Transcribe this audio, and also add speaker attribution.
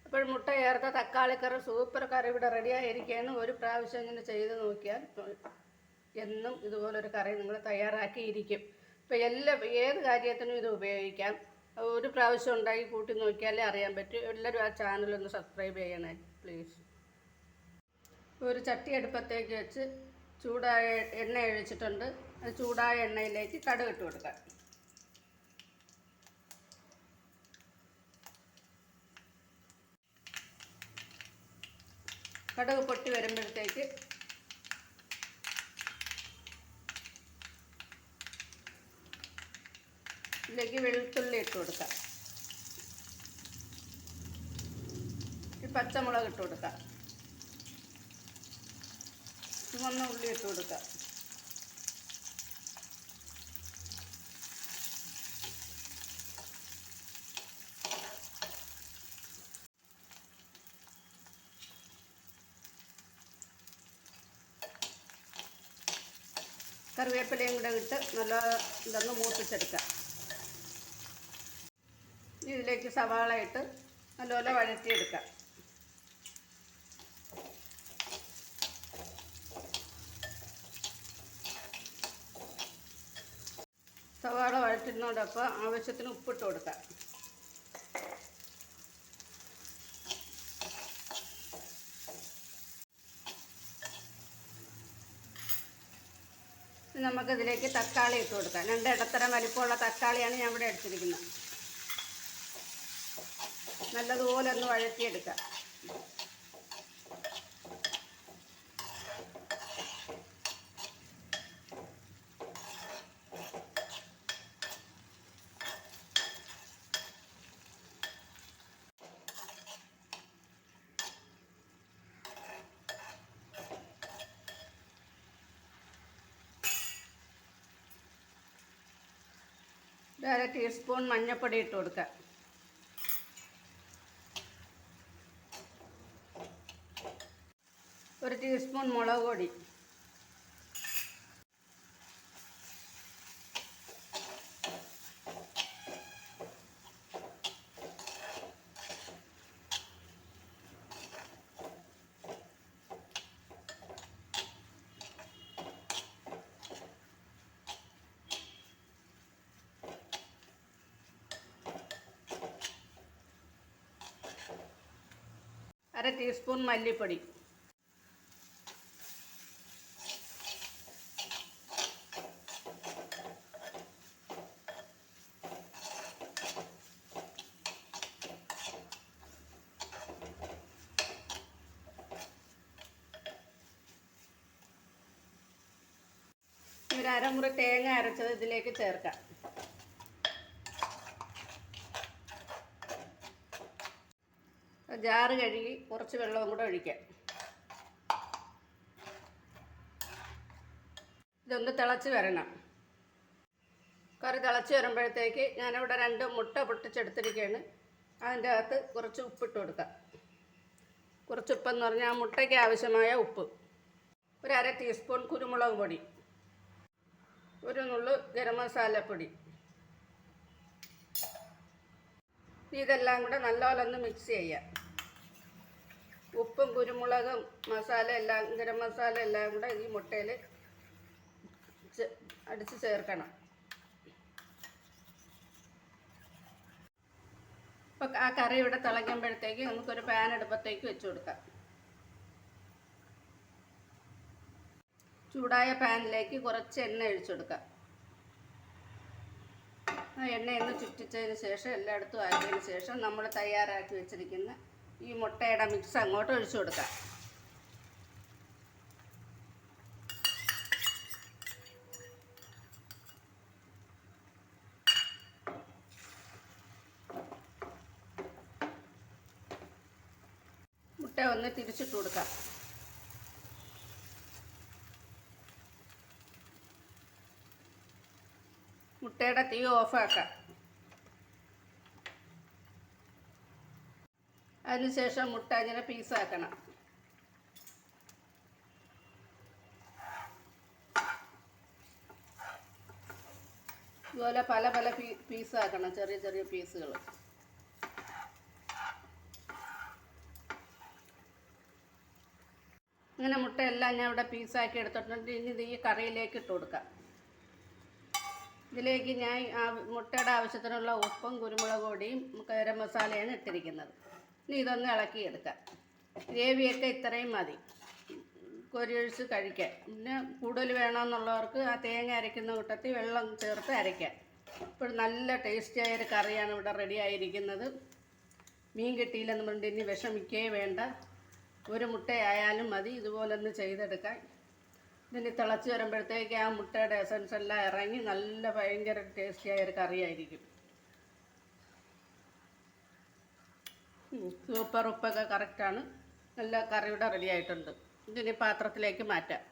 Speaker 1: അപ്പോൾ മുട്ട ചേർത്ത തക്കാളിക്കറി സൂപ്പർ കറി ഇവിടെ റെഡിയായിരിക്കുകയാണ്. ഒരു പ്രാവശ്യം ഇങ്ങനെ ചെയ്ത് നോക്കിയാൽ എന്നും ഇതുപോലൊരു കറി നിങ്ങൾ തയ്യാറാക്കിയിരിക്കും. ഇപ്പോൾ ഏത് കാര്യത്തിനും ഇത് ഉപയോഗിക്കാം. ഒരു പ്രാവശ്യം ഉണ്ടാക്കി കൂട്ടി നോക്കിയാലേ അറിയാൻ പറ്റും. എല്ലാവരും ആ ചാനലൊന്ന് സബ്സ്ക്രൈബ് ചെയ്യണേ പ്ലീസ്. ഒരു ചട്ടി അടുപ്പത്തേക്ക് വെച്ച് ചൂടായ എണ്ണ ഒഴിച്ചിട്ടുണ്ട്. അത് ചൂടായ എണ്ണയിലേക്ക് കടുക് ഇട്ട് കൊടുക്കാം. കടുക് പൊട്ടി വരുമ്പോഴത്തേക്ക് ഇതിലേക്ക് വെളുത്തുള്ളി ഇട്ട് കൊടുക്കാം. പച്ചമുളക് ഇട്ട് കൊടുക്കാം. ചുവന്ന ഉള്ളി ഇട്ട് കൊടുക്കാം. കറിവേപ്പിലയും കൂടെ ഇട്ട് നല്ല ഇതൊന്ന് മൂപ്പിച്ചെടുക്കാം. ഇതിലേക്ക് സവാള ഇട്ട് നല്ലപോലെ വഴറ്റിയെടുക്കാം. സവാള വഴറ്റുന്നതോടൊപ്പം ആവശ്യത്തിന് ഉപ്പിട്ട് കൊടുക്കാം. നമുക്കിതിലേക്ക് തക്കാളി ഇട്ട് കൊടുക്കാം. 2 ഇടത്തരം വലിപ്പമുള്ള തക്കാളിയാണ് ഞാൻ ഇവിടെ എടുത്തിരിക്കുന്നത്. നല്ലതുപോലെ ഒന്ന് വഴറ്റിയെടുക്കാം. ഒരു 1/2 ടീസ്പൂൺ മഞ്ഞൾപ്പൊടി ഇട്ട് കൊടുക്കാം. ഒരു ടീസ്പൂൺ മുളക് പൊടി. അര ടീസ്പൂൺ മല്ലിപ്പൊടി. ഒരു അരമുറി തേങ്ങ അരച്ചത് ഇതിലേക്ക് ചേർക്കാം. ജാറ് കഴുകി കുറച്ച് വെള്ളവും കൂടെ ഒഴിക്കാം. ഇതൊന്ന് തിളച്ച് വരണം. കറി തിളച്ച് വരുമ്പോഴത്തേക്ക് ഞാനിവിടെ 2 മുട്ട പൊട്ടിച്ചെടുത്തിരിക്കുകയാണ്. അതിൻ്റെ അകത്ത് കുറച്ച് ഉപ്പിട്ട് കൊടുക്കാം. കുറച്ച് ഉപ്പെന്ന് പറഞ്ഞാൽ ആ മുട്ടയ്ക്ക് ആവശ്യമായ ഉപ്പ്. ഒരു 1/2 ടീസ്പൂൺ കുരുമുളക് പൊടി. ഒരു നുള്ളു ഗരം മസാലപ്പൊടി. ഇതെല്ലാം കൂടെ നല്ലപോലെ ഒന്ന് മിക്സ് ചെയ്യാം. ഉപ്പും കുരുമുളകും മസാല എല്ലാം ഗരം മസാല എല്ലാം കൂടെ ഈ മുട്ടയിൽ അടിച്ച് ചേർക്കണം. അപ്പോൾ ആ കറി ഇവിടെ തിളയ്ക്കുമ്പോഴത്തേക്ക് നമുക്കൊരു പാൻ അടുപ്പത്തേക്ക് വെച്ച് കൊടുക്കാം. ചൂടായ പാനിലേക്ക് കുറച്ച് എണ്ണ ഒഴിച്ചു കൊടുക്കാം. ആ എണ്ണയൊന്ന് ചുറ്റിച്ചതിന് ശേഷം എല്ലായിടത്തും ആക്കിയതിന് ശേഷം നമ്മൾ തയ്യാറാക്കി വെച്ചിരിക്കുന്ന ഈ മുട്ടയുടെ മിക്സ് അങ്ങോട്ട് ഒഴിച്ചു കൊടുക്കാം. മുട്ട ഒന്ന് തിരിച്ചിട്ട് കൊടുക്കാം. മുട്ടയുടെ തീ ഓഫാക്കാം. അതിനുശേഷം മുട്ട ഇങ്ങനെ പീസാക്കണം. ഇതുപോലെ പല പീസാക്കണം, ചെറിയ ചെറിയ പീസുകൾ. അങ്ങനെ മുട്ടയെല്ലാം ഞാൻ ഇവിടെ പീസാക്കി എടുത്തിട്ടുണ്ട്. ഇനി ഇത് ഈ കറിയിലേക്ക് ഇട്ട് കൊടുക്കാം. ഇതിലേക്ക് ഞാൻ മുട്ടയുടെ ആവശ്യത്തിനുള്ള ഉപ്പും കുരുമുളക് പൊടിയും ഗരം മസാലയാണ് ഇട്ടിരിക്കുന്നത്. ഇനി ഇതൊന്ന് ഇളക്കിയെടുക്കാം. ഗ്രേവിയൊക്കെ ഇത്രയും മതി കൊരിയൊഴിച്ച് കഴിക്കാൻ. പിന്നെ കൂടുതൽ വേണമെന്നുള്ളവർക്ക് ആ തേങ്ങ അരയ്ക്കുന്ന കൂട്ടത്തിൽ വെള്ളം ചേർത്ത് അരയ്ക്കാം. ഇപ്പോൾ നല്ല ടേസ്റ്റിയായൊരു കറിയാണ് ഇവിടെ റെഡി ആയിരിക്കുന്നത്. മീൻ കിട്ടിയില്ലെന്ന് പറഞ്ഞിട്ട് ഇനി വിഷമിക്കേ വേണ്ട. ഒരു മുട്ടയായാലും മതി ഇതുപോലൊന്ന് ചെയ്തെടുക്കാൻ. ഇതിന് തിളച്ച് വരുമ്പോഴത്തേക്ക് ആ മുട്ടയുടെ എസൻസ് എല്ലാം ഇറങ്ങി നല്ല ഭയങ്കര ടേസ്റ്റിയായൊരു കറിയായിരിക്കും. സൂപ്പർ ഉപ്പൊക്കെ കറക്റ്റാണ്. നല്ല കറി ഇവിടെ റെഡി ആയിട്ടുണ്ട്. ഇതിനി പാത്രത്തിലേക്ക് മാറ്റാം.